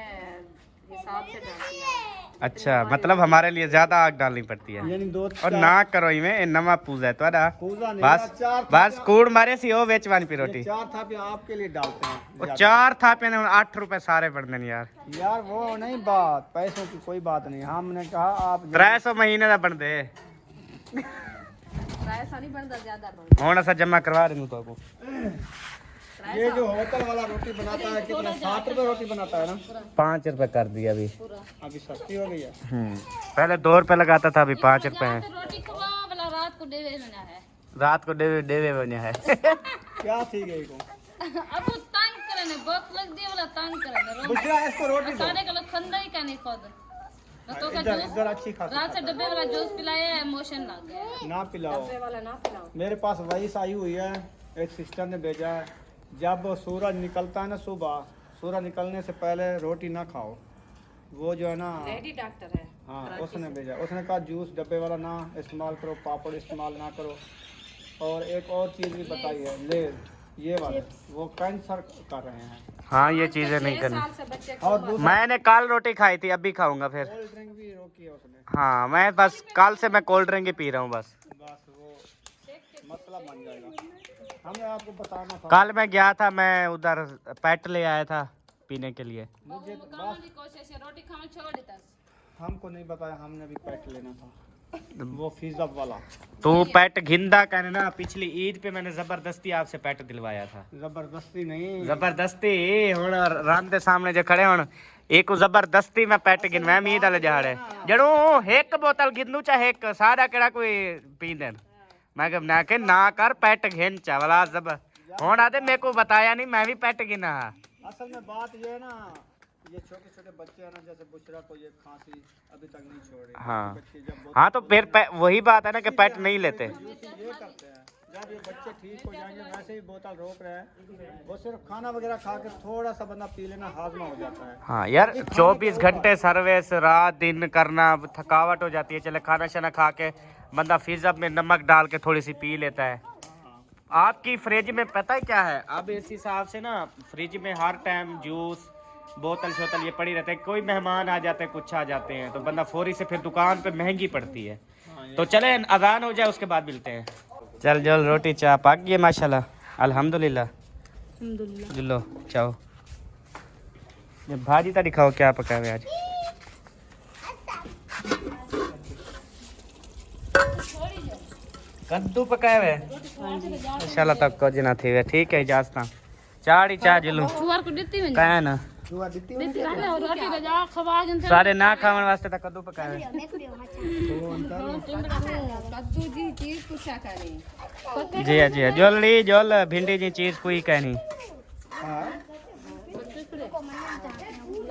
[SPEAKER 4] हिसाब से डालती हूँ।
[SPEAKER 1] अच्छा, मतलब हमारे लिए ज्यादा आग डालनी पड़ती है।
[SPEAKER 5] यानी दो
[SPEAKER 1] और ना करो इवें नवा पूजा है तुम्हारा।
[SPEAKER 5] पूजा नहीं,
[SPEAKER 1] बस
[SPEAKER 5] चार
[SPEAKER 1] बस कूड़ मारे सी हो बेचवानी पी रोटी।
[SPEAKER 5] 4 थापियाँ आपके लिए डालते हैं।
[SPEAKER 1] और 4 था पे 8 रुपए सारे पड़ने यार।
[SPEAKER 5] यार वो नहीं बात, पैसों की कोई बात नहीं। हमने कहा आप
[SPEAKER 1] 300 महीने का बन दे,
[SPEAKER 4] ऐसा नहीं बनता, ज्यादा बनता।
[SPEAKER 1] हूं असा जमा करवा रही हूं तो को।
[SPEAKER 5] ये जो होटल वाला रोटी बनाता है कितना, 7 रुपए रोटी बनाता है ना।
[SPEAKER 1] 5 रुपए कर दिया अभी।
[SPEAKER 5] अभी सस्ती हो गई है।
[SPEAKER 1] पहले 2 रुपए लगाता था, अभी 5 रुपए है।
[SPEAKER 3] रोटी खवा वाला रात को डेवे बना है।
[SPEAKER 1] रात को डेवे डेवे बने है।
[SPEAKER 5] क्या थी गई को
[SPEAKER 3] अब वो तंग करे ने बहुत लग दिया वाला तंग करे
[SPEAKER 5] बुझरा, इसको रोटी दो।
[SPEAKER 3] सारे का लोग खंदा ही का नहीं खुद। तो का
[SPEAKER 5] इधर
[SPEAKER 3] जूस
[SPEAKER 5] इधर अच्छी खासी
[SPEAKER 3] रात से डब्बे वाला जूस पिलाया है, मोशन लग गया है।
[SPEAKER 5] ना पिलाओ।
[SPEAKER 4] वाला ना पिलाओ।
[SPEAKER 5] मेरे पास वॉइस आई हुई है, एक सिस्टर ने भेजा है, जब सूरज निकलता है ना सुबह, सूरज निकलने से पहले रोटी ना खाओ। वो जो है ना
[SPEAKER 4] लेडी डॉक्टर है।
[SPEAKER 5] हाँ, उसने भेजा, उसने कहा जूस डब्बे वाला ना इस्तेमाल करो, पापड़ इस्तेमाल ना करो। और एक और चीज़ भी बताई है, ले ये वाला, वो कैंसर कर रहे हैं।
[SPEAKER 1] हाँ, ये चीजें नहीं करनी।
[SPEAKER 4] से बच्चे
[SPEAKER 5] और दूसरा
[SPEAKER 1] मैंने कल रोटी खाई थी, अभी खाऊंगा फिर।
[SPEAKER 5] कोल्ड ड्रिंक भी रोकी है उसने।
[SPEAKER 1] हाँ, मैं बस कल से मैं कोल्ड ड्रिंक ही पी रहा हूँ बस।
[SPEAKER 5] बस वो मसला बन जाएगा। हमें आपको बताना था।
[SPEAKER 1] कल मैं गया था, मैं उधर पेट ले आया था पीने के लिए।
[SPEAKER 5] मुझे
[SPEAKER 3] वो काम की कोशिश है, रोटी खाना छोड़ देता।
[SPEAKER 5] हमको नहीं बताया, हमने भी पेट लेना था, वो फीजअप वाला।
[SPEAKER 1] तू पेट घिंदा कहने ना, पिछली ईद पे मैंने जबरदस्ती आपसे पेट दिलवाया था।
[SPEAKER 5] जबरदस्ती नहीं,
[SPEAKER 1] जबरदस्ती हुण राम दे सामने जे खड़े हुण एक को जबरदस्ती मैं पेट गिनवा मीद वाले जहाड़े जड़ू एक बोतल गिनू चाहे एक सारा केड़ा कोई पी देन। मैं कह ना के ना कर पेट घिन चावला जब हुण आदे मेरे को बताया नहीं, मैं भी पेट गिना।
[SPEAKER 5] असल में बात ये है ना, ये छोटे छोटे बच्चे हैं ना, जैसे बुशरा को ये खांसी अभी तक नहीं छोड़ रही।
[SPEAKER 1] हाँ
[SPEAKER 5] बच्चे जब
[SPEAKER 1] हाँ, तो फिर वही बात है ना कि पेट नहीं लेते।
[SPEAKER 5] ये करते हैं, जब ये बच्चे ठीक हो जाएंगे, वैसे ही बोतल रोक रहे हैं। वो सिर्फ खाना वगैरह खा के थोड़ा सा बंदा पी लेना, हाजमा हो जाता है।
[SPEAKER 1] हाँ यार, 24 घंटे सर्विस रात दिन करना, थकावट हो जाती है। चले खाना शाना खा के बंदा फिज़अप में नमक डाल के थोड़ी सी पी लेता है। आपकी फ्रिज में पता है क्या है, अब इस हिसाब से ना फ्रिज में हर टाइम जूस बोतल शोतल ये पड़ी रहते हैं। कोई मेहमान आ जाते हैं, कुछ आ जाते हैं, तो बंदा फौरी से फिर दुकान पे महंगी पड़ती है। तो चले अजान हो जाए उसके बाद मिलते हैं। चल जल रोटी चाय पक गई माशाल्लाह, अल्हम्दुलिल्लाह। लो चाओ, ये भाजी तो दिखाओ क्या पका हुआ आज। कद्दू पकाए हुए माशाल्लाह, तक को जना थी वे ठीक है। इजाजत चाड़ी चा जिलू
[SPEAKER 3] छुआर को देती में
[SPEAKER 1] काहे ना
[SPEAKER 3] देती रहले और रोटी का जा खवा जन
[SPEAKER 1] सारे ना खावन वास्ते तो कद्दू पकाए हुए।
[SPEAKER 4] कद्दू जी चीज पूछा करें।
[SPEAKER 1] जी जी जोली जोल भिंडी जी चीज कोई कहनी।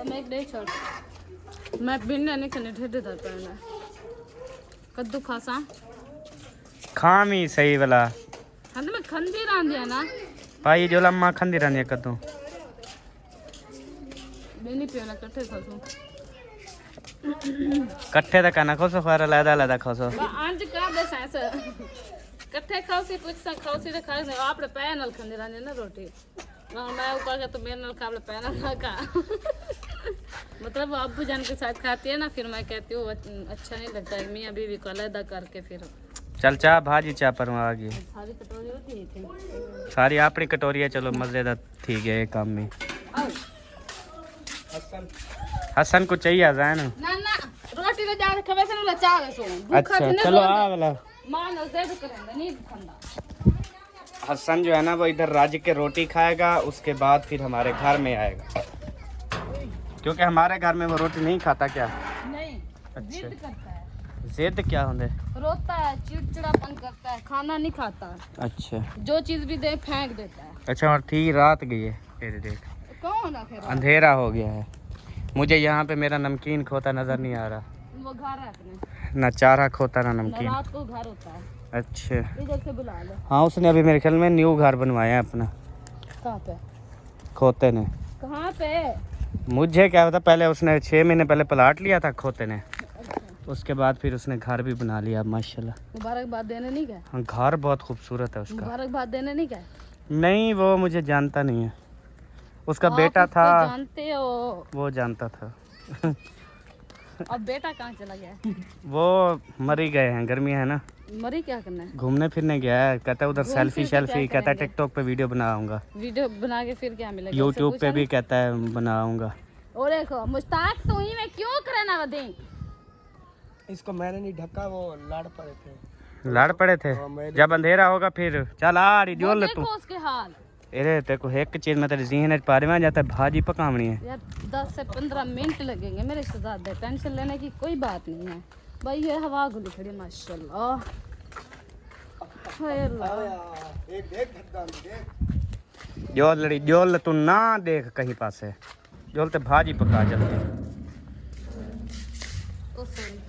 [SPEAKER 3] मैं एक दे छोड़ मैं भिंडी नहीं खाने ठेडे था पहले कद्दू खासा
[SPEAKER 1] खामी सही वाला
[SPEAKER 3] हाँ तो मैं खंदी रांध दिया ना
[SPEAKER 1] भाई जो लम्मा खंदी रहनी है कद्दू
[SPEAKER 3] बेनी पियोला कट्ठे खासू
[SPEAKER 1] कट्ठे तक ना खोसो फार अलग अलग खोसो
[SPEAKER 3] आज का दस ऐसा कट्ठे खाओ सी कुछ सा खाओ सी तो खा से आप पैनल खंदी रांधे ना रोटी मैं ऊपर का तो मेरे नल का पैनल ना खा मतलब अब्बू जान के साथ खाती है ना, फिर मैं कहती हूँ अच्छा नहीं लगता है, मियाँ बीवी को अलग करके फिर
[SPEAKER 1] चल चा भाजी चा पर आ गई
[SPEAKER 3] सारी कटोरी होती है
[SPEAKER 1] सारी अपनी कटोरी है। चलो मजेदार ठीक है ये काम में। हसन को चाहिए आ जाए ना
[SPEAKER 3] ना रोटी तो जा खबे से ना चावे सो
[SPEAKER 1] अच्छा चलो आ वाला
[SPEAKER 3] मान दे करेंगे नहीं ठंडा
[SPEAKER 1] हसन जो है ना वो इधर राज के रोटी खाएगा, उसके बाद फिर हमारे घर में आएगा, क्योंकि हमारे घर में वो रोटी नहीं खाता क्या?
[SPEAKER 3] नहीं,
[SPEAKER 1] अच्छा।
[SPEAKER 3] जिद करता है,
[SPEAKER 1] जिद क्या होंगे?
[SPEAKER 3] रोता है, चिड़चिड़ापन करता है, खाना नहीं खाता,
[SPEAKER 1] अच्छा
[SPEAKER 3] जो चीज भी दे फेंक देता है।
[SPEAKER 1] अच्छा, और ठीक रात गई है, फिर देख
[SPEAKER 3] कौन है फिर?
[SPEAKER 1] अंधेरा हो गया है, मुझे यहाँ पे मेरा नमकीन खोता नजर नहीं आ रहा,
[SPEAKER 3] वो घर है अपने,
[SPEAKER 1] ना चारा खोता ना
[SPEAKER 3] ना
[SPEAKER 1] नमकीन।
[SPEAKER 3] रात को घर होता है।
[SPEAKER 1] अच्छा
[SPEAKER 3] इधर से बुला लो।
[SPEAKER 1] हाँ, उसने अभी मेरे ख्याल में न्यू घर बनवाया है अपना,
[SPEAKER 3] कहाँ पे?
[SPEAKER 1] खोते ने।
[SPEAKER 3] कहाँ पे?
[SPEAKER 1] मुझे क्या पता, पहले उसने 6 महीने पहले प्लाट लिया था खोते ने, उसके बाद फिर उसने घर भी बना लिया माशाल्लाह।
[SPEAKER 3] मुबारकबाद देने नहीं गए?
[SPEAKER 1] हाँ, घर बहुत खूबसूरत है उसका।
[SPEAKER 3] मुबारकबाद देने नहीं गए?
[SPEAKER 1] नहीं, वो मुझे जानता नहीं है, उसका
[SPEAKER 3] आप
[SPEAKER 1] बेटा
[SPEAKER 3] उसको
[SPEAKER 1] था,
[SPEAKER 3] जानते हो?
[SPEAKER 1] वो जानता था।
[SPEAKER 3] अब बेटा कहाँ चला गया?
[SPEAKER 1] वो मरी गए हैं, गर्मी है ना,
[SPEAKER 3] मरी क्या करना है?
[SPEAKER 1] घूमने फिरने गया है, कहता है उधर
[SPEAKER 3] घूम
[SPEAKER 1] सेल्फी
[SPEAKER 3] फिर के क्या
[SPEAKER 1] शेल्फी, कहता है
[SPEAKER 3] करेंगे?
[SPEAKER 1] टिकटॉक पे वीडियो बनाऊंगा,
[SPEAKER 3] वीडियो बना के फिर क्या मिलेगा?
[SPEAKER 1] यूट्यूब
[SPEAKER 3] उससे
[SPEAKER 1] पे भी
[SPEAKER 3] पूछा
[SPEAKER 1] कहता है बनाऊंगा।
[SPEAKER 3] नहीं? और देखो मुश्ताक तो ही में क्यों करे ना वदे?
[SPEAKER 5] इसको मैंने नहीं ढका, वो लड़ पड़े थे।
[SPEAKER 1] लड़ पड़े थे, जब अंधेरा होगा फिर चल आ रही
[SPEAKER 3] वो
[SPEAKER 1] जोल तू।
[SPEAKER 3] देखो उसके हाल।
[SPEAKER 1] अरे तेरे को एक चीज मैं तेरे ज़हन में पारे में जाता है, भाजी पकावनी है।
[SPEAKER 3] यार 10 से 15 मिनट लगेंगे मेरे शहजादे, टेंशन लेने की कोई बात नहीं है भाई। ये हवा गुली खड़ी माशाल्लाह। हाय अल्लाह।
[SPEAKER 5] एक देख ढक्का देख।
[SPEAKER 1] जोल लड़ी जोल तू ना देख कहीं पासे, जोल ते भाजी पका जल्दी।
[SPEAKER 3] ओ सॉरी।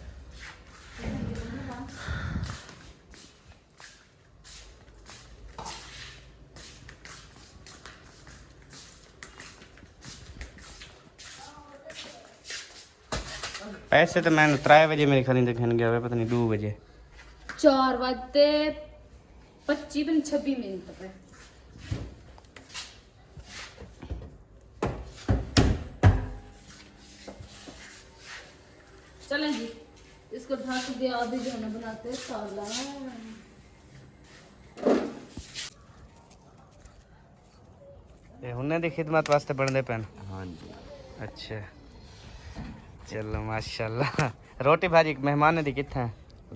[SPEAKER 1] ऐसे तो मैं 3 बजे मेरे ख्याल देखने गया हुआ, पता नहीं 2 बजे।
[SPEAKER 3] 4 बजते 25-26 मिनट पे। चलें जी, इसको ढक दिया। अभी जो है ना बनाते हैं सालन।
[SPEAKER 1] ये हुन्ने दी खिदमत वास्ते बनदे पैन।
[SPEAKER 2] हाँ जी।
[SPEAKER 1] अच्छा चलो माशाल्लाह। रोटी भाजी मेहमान दी कित्थे?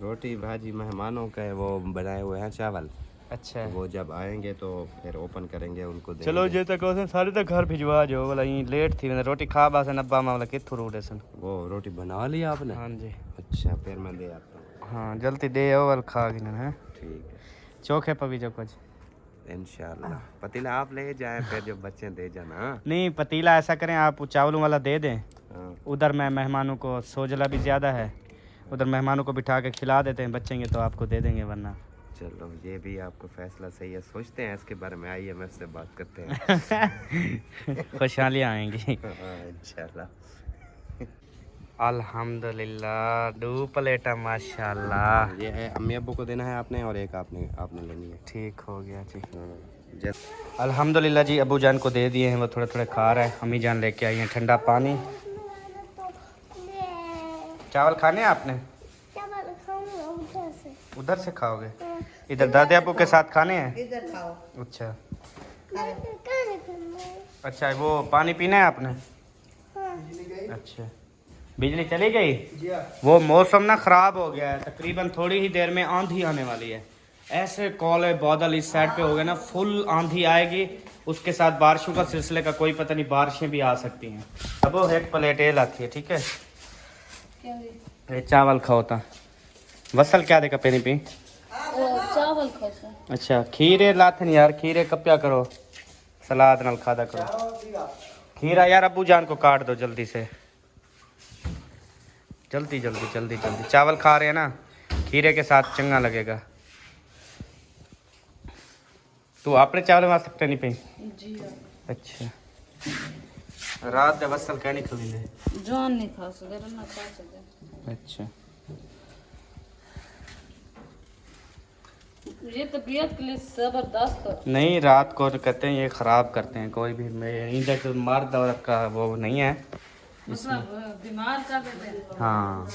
[SPEAKER 2] रोटी भाजी मेहमानों का है, वो बनाए हुए हैं चावल,
[SPEAKER 1] अच्छा
[SPEAKER 2] वो जब आएंगे तो फिर ओपन करेंगे उनको देंगे।
[SPEAKER 1] चलो जे तक उसे सारे तक घर भिजवा जो, वाला यहीं लेट थी मैंने रोटी खा बास नब्बा मामला कित्थु रूडे सन।
[SPEAKER 2] वो रोटी बना लिया आपने?
[SPEAKER 1] हाँ जी।
[SPEAKER 2] अच्छा, फिर मैं दे आता हूँ।
[SPEAKER 1] हाँ जल्दी दे आओ, वाल खा गिन है।
[SPEAKER 2] ठीक है,
[SPEAKER 1] चोखे पवी जो कुछ
[SPEAKER 2] इंशाल्लाह। पतीला आप ले जाएं, फिर जो बच्चे दे जाना। हाँ?
[SPEAKER 1] नहीं, पतीला ऐसा करें आप चावलों वाला दे दें,
[SPEAKER 2] हाँ।
[SPEAKER 1] उधर मैं मेहमानों को, सोजला भी ज़्यादा है, उधर मेहमानों को बिठा के खिला देते हैं, बचेंगे तो आपको दे देंगे, वरना
[SPEAKER 2] चलो ये भी आपको फैसला सही है, सोचते हैं इसके बारे में, आइए मैं से बात करते हैं।
[SPEAKER 1] खुशहालियाँ आएंगी।
[SPEAKER 2] हाँ, इंशाल्लाह।
[SPEAKER 1] अल्हम्दुलिल्लाह 2 प्लेटा माशाल्लाह।
[SPEAKER 2] ये है अम्मी अब्बू को देना है आपने, और एक आपने लेनी है।
[SPEAKER 1] ठीक हो गया जी।
[SPEAKER 2] हाँ,
[SPEAKER 1] अल्हम्दुलिल्लाह जी, अबू जान को दे दिए हैं, वो थोड़े थोड़े खा रहे हैं। अम्मी जान लेके आई हैं ठंडा पानी। चावल खाने हैं आपने? उधर से खाओगे? इधर दादे अबू के साथ खाने हैं?
[SPEAKER 6] इधर खाओ।
[SPEAKER 1] अच्छा अच्छा, वो पानी पीना है आपने? अच्छा, बिजली चली गई? वो मौसम ना ख़राब हो गया है, तकरीबन थोड़ी ही देर में आंधी आने वाली है। ऐसे काले बादल इस साइड पे हो गए ना, फुल आंधी आएगी, उसके साथ बारिशों का सिलसिले का कोई पता नहीं, बारिशें भी आ सकती हैं। अब वो 1 प्लेट एल आती है, ठीक है? ये चावल खाओ था, वसल क्या देगा पेनी पी?
[SPEAKER 3] चावल खाओ सो।
[SPEAKER 1] अच्छा, खीरे लाथन यार, खीरे कब क्या करो, सलाद नाल खादा करो। खीरा यार अबू जान को काट दो जल्दी से, जल्दी जल्दी जल्दी जल्दी। चावल खा रहे हैं ना, खीरे के साथ चंगा लगेगा। तू अपने चावल में सकते नहीं पे?
[SPEAKER 3] जी
[SPEAKER 1] अच्छा, रात दे वसल कहनी खुली ले
[SPEAKER 3] जान नहीं खा सकते ना, खा सकते।
[SPEAKER 1] अच्छा,
[SPEAKER 3] ये तबीयत के लिए जबरदस्त।
[SPEAKER 1] नहीं रात को तो कहते हैं ये ख़राब करते हैं, कोई भी इधर तो मर्द औरत का वो नहीं है,
[SPEAKER 3] मतलब बीमार कर देते हैं।
[SPEAKER 1] हाँ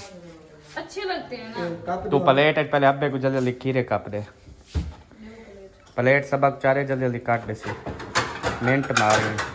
[SPEAKER 3] अच्छे लगते हैं ना।
[SPEAKER 1] तू प्लेट है, पहले अब्बे को जल्दी जल्दी खीरे काट दे, प्लेट सबक चारे जल्दी जल्दी काट दे से मिनट मार गए।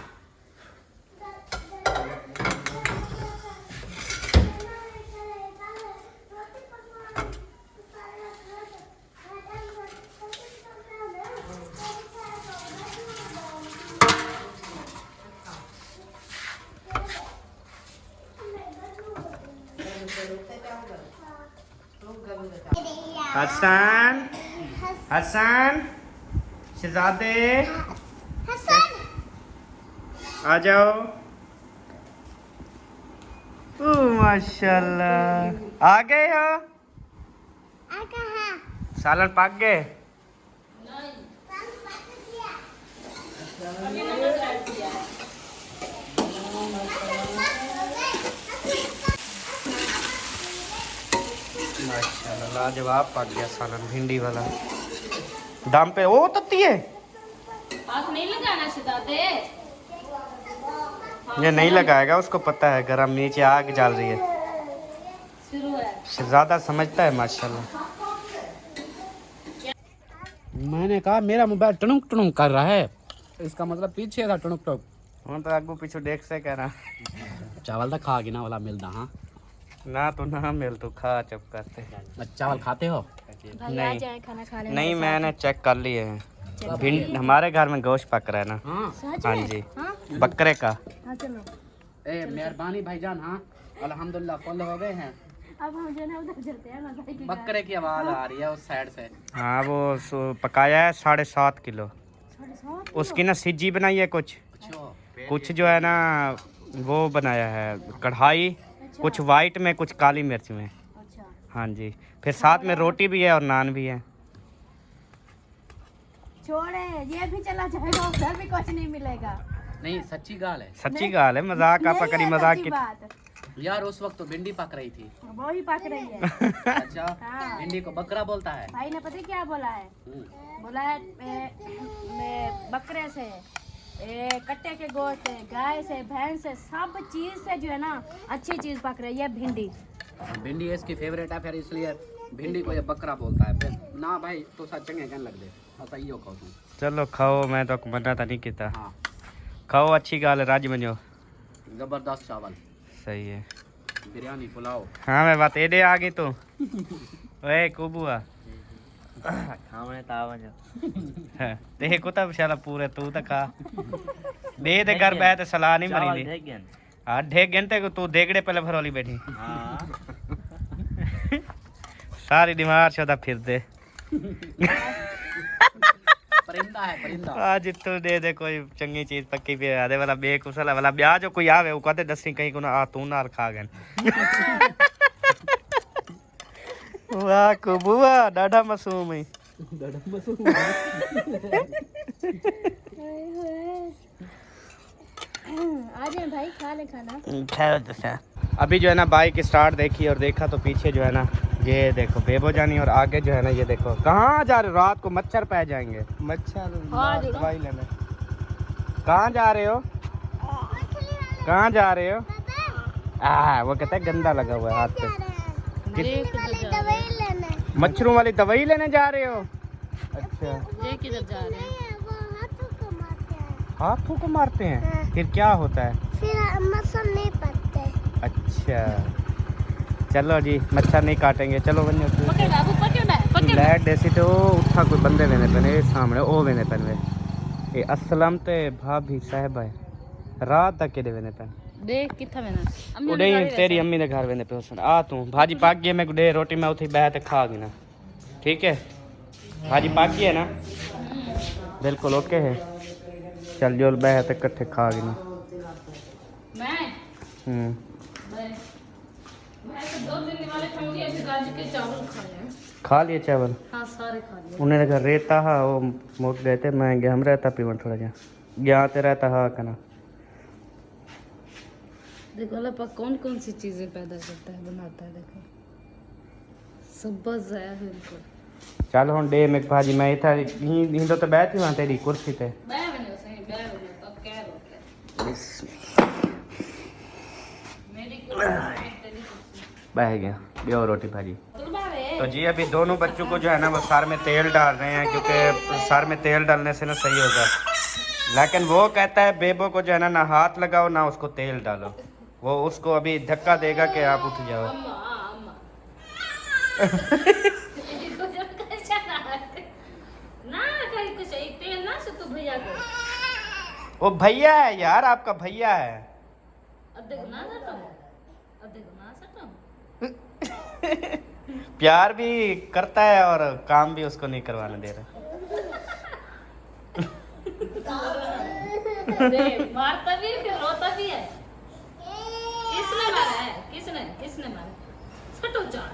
[SPEAKER 1] हसन हसन शहजादे आ जाओ। ओ माशाल्लाह आ गए हो। सालन पक गए। माशाल्लाह लाजवाब पक गया सालन भिंडी वाला। दम पे ओ तत्ती है।
[SPEAKER 3] आग नहीं लगाना शहजादे।
[SPEAKER 1] ये नहीं लगाएगा, उसको पता है गरम नीचे आग जल रही है।
[SPEAKER 3] शुरू है।
[SPEAKER 1] शहजादा समझता है माशाल्लाह।
[SPEAKER 2] मैंने कहा मेरा मोबाइल टुनुक टुनुक कर रहा है, इसका मतलब पीछे था टुनुक टुनुक।
[SPEAKER 1] हम तो आगू पीछू देख से कह रहा
[SPEAKER 2] चावल तो खा ना वाला मिलता। हाँ
[SPEAKER 1] ना तो ना मिल तो खा चुप करते।
[SPEAKER 2] चावल खाते हो?
[SPEAKER 4] भाई आ जाए खाना खा लेने
[SPEAKER 1] नहीं मैंने चेक कर लिए हैं। भिंड हमारे घर में गोश्त पक रहा है ना।
[SPEAKER 2] हाँ
[SPEAKER 4] सच
[SPEAKER 1] हाँ
[SPEAKER 4] में?
[SPEAKER 1] जी
[SPEAKER 4] हाँ
[SPEAKER 1] बकरे का।
[SPEAKER 4] हाँ चलो
[SPEAKER 2] ए मेहरबानी भाईजान। हाँ अल्हम्दुलिल्लाह फुल हो गए हैं।
[SPEAKER 4] अब हम जो है ना उधर चलते हैं ना भाई के घर।
[SPEAKER 2] बकरे की आवाज आ रही है उस साइड से।
[SPEAKER 1] हाँ वो पकाया है 7.5 किलो।
[SPEAKER 4] 7.5
[SPEAKER 1] उसकी ना सिज्जी बनाई है कुछ
[SPEAKER 2] अच्छा
[SPEAKER 1] कुछ जो है ना वो बनाया है कढ़ाई, कुछ वाइट में कुछ काली मिर्च में।
[SPEAKER 4] अच्छा
[SPEAKER 1] हाँ जी फिर साथ में रोटी भी है और नान भी है।
[SPEAKER 4] छोड़े ये भी चला जाएगा, उधर भी कुछ नहीं मिलेगा।
[SPEAKER 2] नहीं सच्ची गाल है
[SPEAKER 1] सच्ची गाल है, मजाक आप
[SPEAKER 4] नहीं
[SPEAKER 1] करी
[SPEAKER 4] है
[SPEAKER 1] मजाक
[SPEAKER 4] सच्ची
[SPEAKER 1] की।
[SPEAKER 4] बात,
[SPEAKER 2] यार। उस वक्त तो भिंडी पक रही थी।
[SPEAKER 4] वो ही पक रही है।
[SPEAKER 2] अच्छा
[SPEAKER 4] हाँ।
[SPEAKER 2] भिंडी को बकरा बोलता है।
[SPEAKER 4] भाई ने पता है क्या बोला है? बोला है बकरे से, कट्टे के गोश्त से, गाय से, भैंस से, सब चीज से जो है ना अच्छी चीज पक रही है भिंडी।
[SPEAKER 2] भिंडी इसकी फेवरेट है, फिर इसलिए भिंडी को ये बकरा बोलता है। फिर ना भाई तो सच चंगे कहने लग दे ऐसा ही हो खाओ तुम।
[SPEAKER 1] चलो खाओ, मैं तो मना तो नहीं किया।
[SPEAKER 2] हाँ
[SPEAKER 1] खाओ अच्छी गाल है राज बनो।
[SPEAKER 2] जबरदस्त चावल,
[SPEAKER 1] सही है।
[SPEAKER 2] बिरयानी, पुलाव।
[SPEAKER 1] हाँ मैं बात एडे आ गई तो ओए कुबुआ खाने तावा जो ते को तब शाला पूरे तू तो खा दे दे घर बैठ सलाह नहीं मरी दी। हाँ ढेक घंटे को तू देगड़े पहले भरोली बैठी। सारी दिमाग शोदा फिर दे
[SPEAKER 2] परिंदा है परिंदा।
[SPEAKER 1] आज तू दे दे कोई चंगी चीज पक्की पे आदे वाला बेकुशल वाला ब्याह जो कोई आवे वो कहते दसी कहीं को ना आ तू नाल खा गन। वाह कुबुआ डाढ़ा मासूम है।
[SPEAKER 4] आ जाए भाई खा ले खाना।
[SPEAKER 1] अभी जो है ना बाइक स्टार्ट देखी और देखा तो पीछे जो है ना ये देखो बेबो जानी और आगे जो है ना ये देखो कहाँ जा रहे हो, रात को मच्छर पै जाएंगे। मच्छर दवाई लेने कहाँ जा रहे हो, कहाँ जा रहे हो? वो कहता है गंदा लगा हुआ है हाथ पे। मच्छरों वाली दवाई लेने जा रहे हो? अच्छा
[SPEAKER 3] ये किधर जा रहे हैं?
[SPEAKER 1] हाथों को मारते हैं फिर क्या होता है?
[SPEAKER 4] फिर मच्छर नहीं पड़ते।
[SPEAKER 1] अच्छा चलो जी मच्छर नहीं काटेंगे। चलो बनो
[SPEAKER 3] पकड़ बाबू पकड़
[SPEAKER 1] लाइट देसी तो उठा कोई बंदे वेने पने सामने ओ वेने पने ये असलम ते भाभी साहब है रात तक के वेने पने
[SPEAKER 3] देख किथा में ना
[SPEAKER 1] उडे तेरी अम्मी दे घर वेने पे हुसन आ तू भाजी पाक गई मैं गुडे रोटी मैं उठी बैठ खा गई ना। ठीक है भाजी पाक गई है ना? बिल्कुल ओके है। चल जो बैठ इकट्ठे खा गई ना।
[SPEAKER 3] मैं तो 2 दिन वाले खाऊंगी, अभी गाजी के चावल खाए।
[SPEAKER 1] खा लिए चावल?
[SPEAKER 3] हाँ सारे खा लिए।
[SPEAKER 1] उन्हें घर रहता हा वो मुक गए थे मैं गया हम रहता पीवन थोड़ा जा गया ते रहता हा कना।
[SPEAKER 3] देखो अल्लाह पाक कौन कौन सी चीजें पैदा करता है बनाता है। देखो सब बस जाया है इनको।
[SPEAKER 1] चल हुन डे में भाजी मैं इथा हिंदो तो बैठी वहां तेरी कुर्सी ते
[SPEAKER 3] मैं बने सही मैं बने अब क्या रो क्या मेरी कुर्सी तेरी कुर्सी
[SPEAKER 1] बह गया बेओ रोटी भाजी।
[SPEAKER 3] तुलबावे
[SPEAKER 1] तो जी अभी दोनों बच्चों को जो है ना वो सर में तेल डाल रहे हैं क्योंकि सर में तेल डालने से ना सही होगा। लेकिन वो कहता है बेबो को जो है ना हाथ लगाओ ना उसको तेल डालो। वो उसको अभी धक्का देगा कि आप उठ जाओ।
[SPEAKER 3] अम्मा ना कहीं कुछ तेल ना से तू भैया को
[SPEAKER 1] वो भैया है यार आपका भैया है।
[SPEAKER 3] अद्धे को ना सटो अद्धे को ना सटो
[SPEAKER 1] प्यार भी करता है और काम भी उसको नहीं करवाने दे रहा।
[SPEAKER 3] मारता भी है फिर रोता भी है। किसने मारा है? किसने मारा? छोटो चार